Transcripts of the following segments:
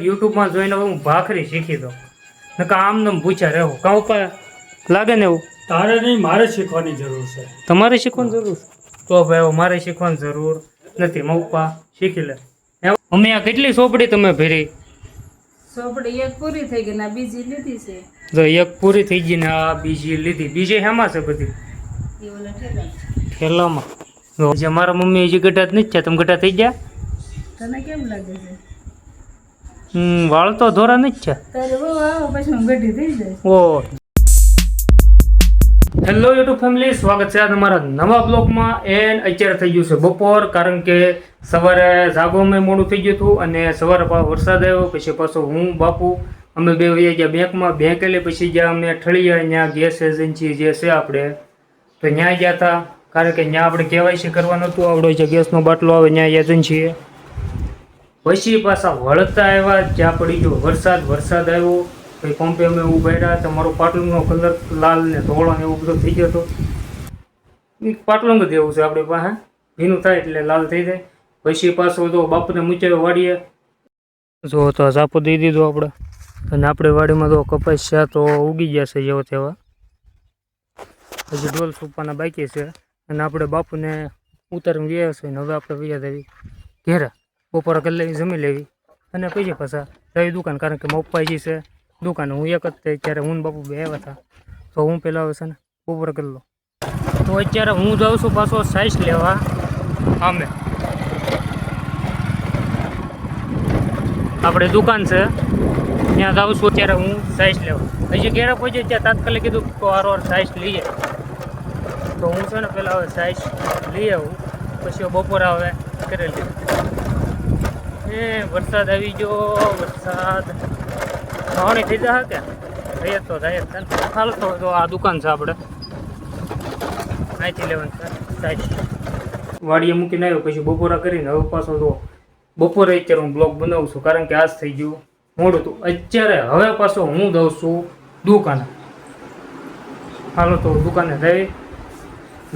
યુટ્યુબમાં જોઈને હું ભાખરી શીખી દઉં નકા આમ નામ પૂછ્યા રહેવું કાં ઉપર લાગે ને એવું. તારે નહીં, મારે શીખવાની જરૂર છે. તમારે શીખવાની જરૂર તો ભાઈ હવે મારે શીખવાની જરૂર નથી. મપ્પા શીખી લે. અમે આ કેટલી સોપડી તમે ભેરી? સોપડી એક પૂરી થઈ ગઈ ને આ બીજી લીધી છે. જો એક પૂરી થઈ ગઈ ને આ બીજી લીધી. બીજી હેમાં છે બધી? એ ઓલા ઠેલા ઠેલામાં. જો જે મારા મમ્મી હજી ગટા જ નથી થયા. તમે ગટા થઈ ગયા? તને કેમ લાગે છે? વાળ તો ધોરા નથી થયા. તારે બહુ આવો પછી હું ગઢી થઈ જાય. ઓ હેલો યુટ્યુબ ફેમિલી, સ્વાગત છે આ તમારા નવા બ્લોગમાં. એન્ડ અત્યારે થઈ ગયું છે બપોર, કારણ કે સવારે જાગવામાં મોડું થઈ ગયું હતું અને સવારે વરસાદ આવ્યો. પછી પાછો હું બાપુ અમે બે વયા ગયા બેંકમાં. બેંક એટલે પછી જ્યાં અમે ઠળિયા ત્યાં ગેસ એજન્સી જે છે આપણે, તો ત્યાં ગયા હતા. કારણ કે ત્યાં આપણે કેવાયસી કરવાનું હતું. આપણો જે ગેસનો બાટલો આવે ત્યાં એજન્સીએ. પછી પાછા વળતા આવ્યા, જ્યાં પડી ગયો વરસાદ આવ્યો. પછી પંપે અમે ઊભા રહ્યા. તમારો પાટલુંનો કલર લાલ ને ધોળો ને એવું બધું થઈ ગયો હતો. પાટલું જ એવું છે આપણી પાસે, ભીનું થાય એટલે લાલ થઈ જાય. પછી પાછો તો બાપુને મૂચાયો વાડીએ. જો તો ઝાપો દઈ દીધો આપણે. અને આપણે વાડીમાં તો કપાસ છે તો ઉગી ગયા છે જેવો તેવા. હજી ડોલ સુપાના બાકી છે. અને આપણે બાપુને ઉતારીને ગયા છે. હવે આપણે વૈયા દેવી ઘેરે, બપોરે કરી લેવી, જમી લેવી અને પછી પાછા જવી દુકાન. કારણ કે મપ્પાજી છે દુકાન, હું એક જ થઈ. ત્યારે હું બાપુ બે આવ્યા હતા તો હું પહેલાં આવે છે ને બપોરે કરી લો. તો અત્યારે હું જાઉં છું પાછો સાઈઝ લેવા. અમે આપણે દુકાન છે ત્યાં જાઉં છું અત્યારે હું સાઈઝ લેવા. હજી ઘેરે પહોંચે ત્યાં તાત્કાલિક કીધું તો વારવાર સાઈઝ લઈએ. તો હું છે ને પહેલાં હવે સાઈઝ લઈ આવું, પછી બપોરે હવે કરી લઉં. વરસાદ આવી ગયો. વરસાદ ખાવાની થઈ જાય કે જઈએ તો જાય જ. હાલ તો આ દુકાન છે આપણે, અહીંથી લેવાનું છે સાઈઝ. વાડીએ મૂકીને આવ્યો પછી બપોરા કરીને હવે પાછો તો બપોરે અત્યારે હું બ્લોગ બનાવું છું. કારણ કે આજ થઈ ગયું મોડું હતું. અત્યારે હવે પાછો હું દઉં છું દુકાને. હાલો તો દુકાને જઈ.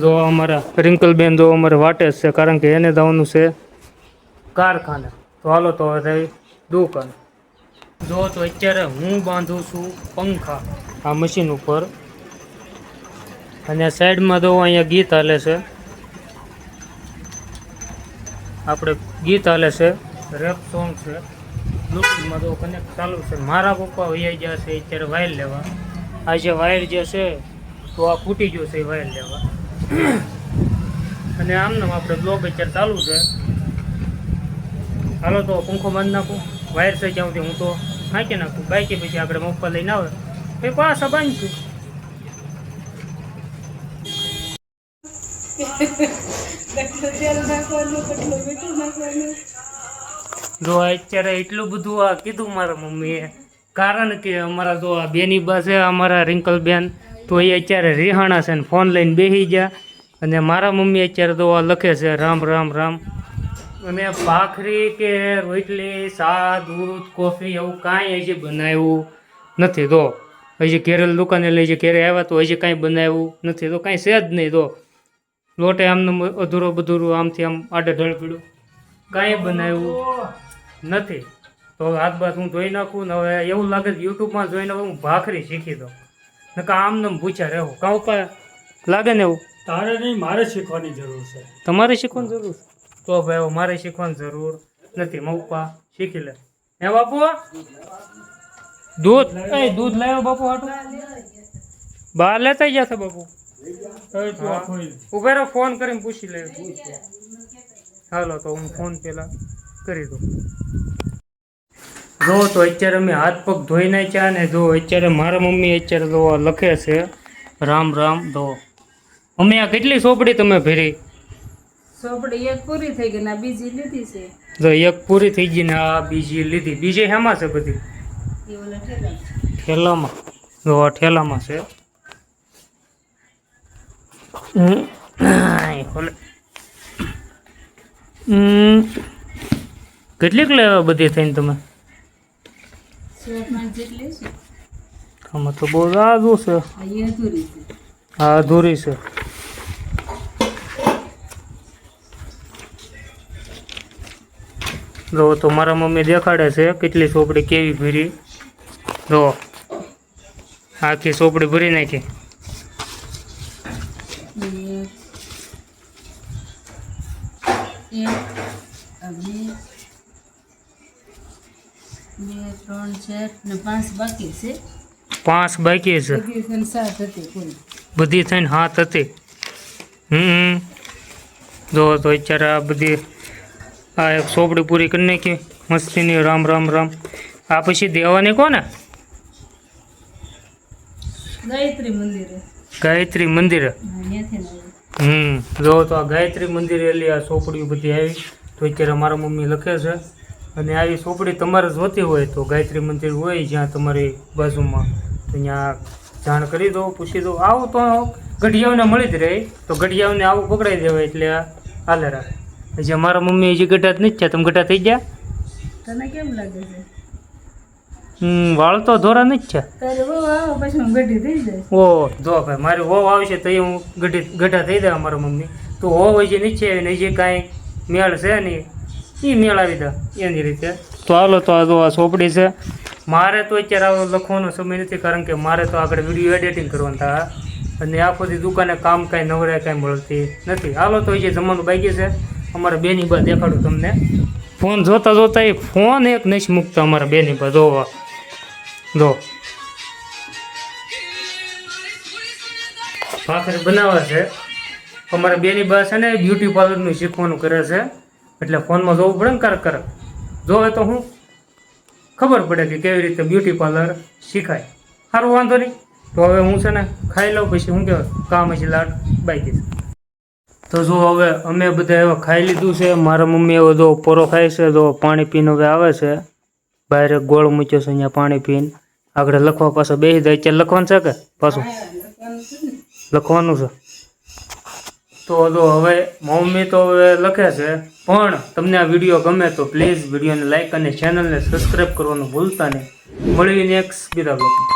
જો અમારા રિંકલબેન જો અમારે વાટે જ છે, કારણ કે એને જવાનું છે કારખાને. તો હાલો તો હવે જઈ દુકાન. જો તો અત્યારે હું બાંધું છું પંખા આ મશીન ઉપર. અને સાઈડમાં તો અહીંયા ગીત હાલે છે, આપણે ગીત હાલે છે, રેપ સોંગ છે. બ્લુટૂથમાં તો કનેક્ટ ચાલુ છે. મારા પપ્પા વૈયા ગયા છે અત્યારે વાયર લેવા. આ જે વાયર જે છે તો આ ફૂટી ગયો છે એ વાયર લેવા. અને આમને આપણે બ્લોગ અત્યારે ચાલુ છે. હાલો તો પંખો બંધ નાખું. વાયર છે ત્યાં સુધી હું તો નાખી નાખું. બાકી પછી આપણે મપ્પા લઈને આવે એ પાછા બાંધશું. જો અત્યારે એટલું બધું આ કીધું મારા મમ્મીએ, કારણ કે અમારા જો આ બેની બા છે અમારા રિંકલબેન, તો એ અત્યારે રિહાણા છે ને ફોન લઈને બેસી ગયા. અને મારા મમ્મી અત્યારે તો આ લખે છે રામ રામ રામ. અને ભાખરી કે રોટલી, ચા, દૂધ, કોફી એવું કાંઈ હજી બનાવ્યું નથી. તો હજી ઘેરે દુકાને લઈ જે ઘેરે આવ્યા તો હજી કાંઈ બનાવ્યું નથી. તો કાંઈ છે જ નહીં. તો લોટે આમને અધૂરો બધુરું આમથી આમ આડે ઢળ પીડું કાંઈ બનાવ્યું નથી. તો હાથ બાથ હું ધોઈ નાખું. ને હવે એવું લાગે કે યુટ્યુબમાં જોઈને હવે હું ભાખરી શીખી દઉં નકા આમ નામ પૂછ્યા રહેવું કાં ઉપર લાગે ને એવું. તારે નહીં, મારે શીખવાની જરૂર છે. તમારે શીખવાની જરૂર તો ભાઈ હવે મારે શીખવાની જરૂર નથી. મપ્પા શીખી લે. હે બાપુ દૂધ દૂધ લાવ્યો બાપુ હાટું? બહાર લેતા ગયા છે બાપુ? ઉભે રહો, ફોન કરીને પૂછી લે. હાલો તો હું ફોન પેલા કરી દઉં. જો તો અત્યારે મેં હાથ પગ ધોઈ નાખ્યા. ને જો અત્યારે મારા મમ્મી અત્યારે તો લખે છે રામ રામ. તો અમે આ કેટલી સોપડી તમે ભેરી? સોપડી એક પૂરી થઈ ગઈ ને આ બીજી લીધી છે. જો એક પૂરી થઈ ગઈ ને આ બીજી લીધી. બીજી હેમાં છે બધી? એ ઓલા ઠેલા ઠેલામાં. જો આ ઠેલામાં છે. કેટલીક લેવા બધી થઈને તમે? જેટલી છે. આમાં તો બહુ આદું છે. હા અધૂરી છે. જો તો મારા મમ્મી દેખાડે છે કેટલી સોપડી કેવી ભરી. જો આખી સોપડી ભરી નાખી. બે ત્રણ ચાર ને 5 બાકી છે. 5 બાકી છે. બધી થઈને 7 હતી કુલ. બધી થઈને 7 હતી. જો તો અત્યારે આ બધી આ એક સોપડી પૂરી કરી નાખી મસ્તીની. રામ રામ રામ. આ પછી દેવાની કોને? ગાયત્રી મંદિરે. ગાયત્રી મંદિરે. ત્યાંથી લાવી. જો તો આ ગાયત્રી મંદિરે એલી આ સોપડીઓ બધી આવી. તો અત્યારે મારા મમ્મી લખે છે. અને આવી સોપડી તમારે જોતી હોય તો ગાયત્રી મંદિર હોય જ્યાં તમારી બાજુમાં, તો ત્યાં જાણ કરી દો, પૂછી દો. આવું તો ગઢિયાઓને મળી જ રહે, તો ગઢિયાઓને આવું પકડાઈ દેવાય એટલે હાલે રાખે. જે મારા મમ્મી હજી ગઢા જ નથી. તમે ગઢા થઈ ગયા? તને કેમ લાગે છે? વાળ તો ધોરા નથી છે. તારે બહુ આવો પછી હું ગઢી થઈ જાય. ઓ જો ભાઈ મારી હોવ આવશે તો હું ગઢા થઈ જાય મારા મમ્મી. તો હોવ હજી નીચે આવીને હજી કાંઈ મેળ છે નહીં, એ મેળ આવી દે એની રીતે. તો હાલો તો આ સોપડી છે. મારે તો અત્યારે આવો લખવાનો સમય નથી, કારણ કે મારે તો આગળ વિડીયો એડિટિંગ કરવાનું થાય અને આખો દી દુકાને કામ કાંઈ નવરાય કાંઈ મળતી નથી. હાલો તો જે જમવાનું બાકી છે. અમારા બેની બા દેખાડું તમને. ફોન જોતા જોતા એ ફોન એક નથી મૂકતા અમારા બેની બા. જોવા જો ભાખરી બનાવે છે. અમારા બેની બા છે ને બ્યુટી પાર્લરનું શીખવાનું કરે છે, એટલે ફોનમાં જોવું પડે ને કારક જોવે તો હું ખબર પડે કે કેવી રીતે બ્યુટી પાર્લર શીખાય. સારું વાંધો નહીં. તો હવે હું છે ને ખાઈ લઉં, પછી હું કહેવાય કામ હજી લાડ બાકી છે. તો જો હવે અમે બધા હવે ખાઈ લીધું છે. મારા મમ્મી હવે જો પોરો ખાય છે. જો પાણી પીને હવે આવે છે. બહાર એક ગોળ મૂક્યો છે, અહીંયા પાણી પીને આગળ લખવા પાછા બેસી જાય. અત્યારે લખવાનું છે કે પાછું લખવાનું છે? તો જો હવે મમ્મી તો હવે લખે છે. પણ તમને આ વિડીયો ગમે તો પ્લીઝ વિડીયોને લાઈક અને ચેનલને સબસ્ક્રાઈબ કરવાનું ભૂલતા નહીં. મળીને નેક્સ્ટ બીજા બ્લોગમાં.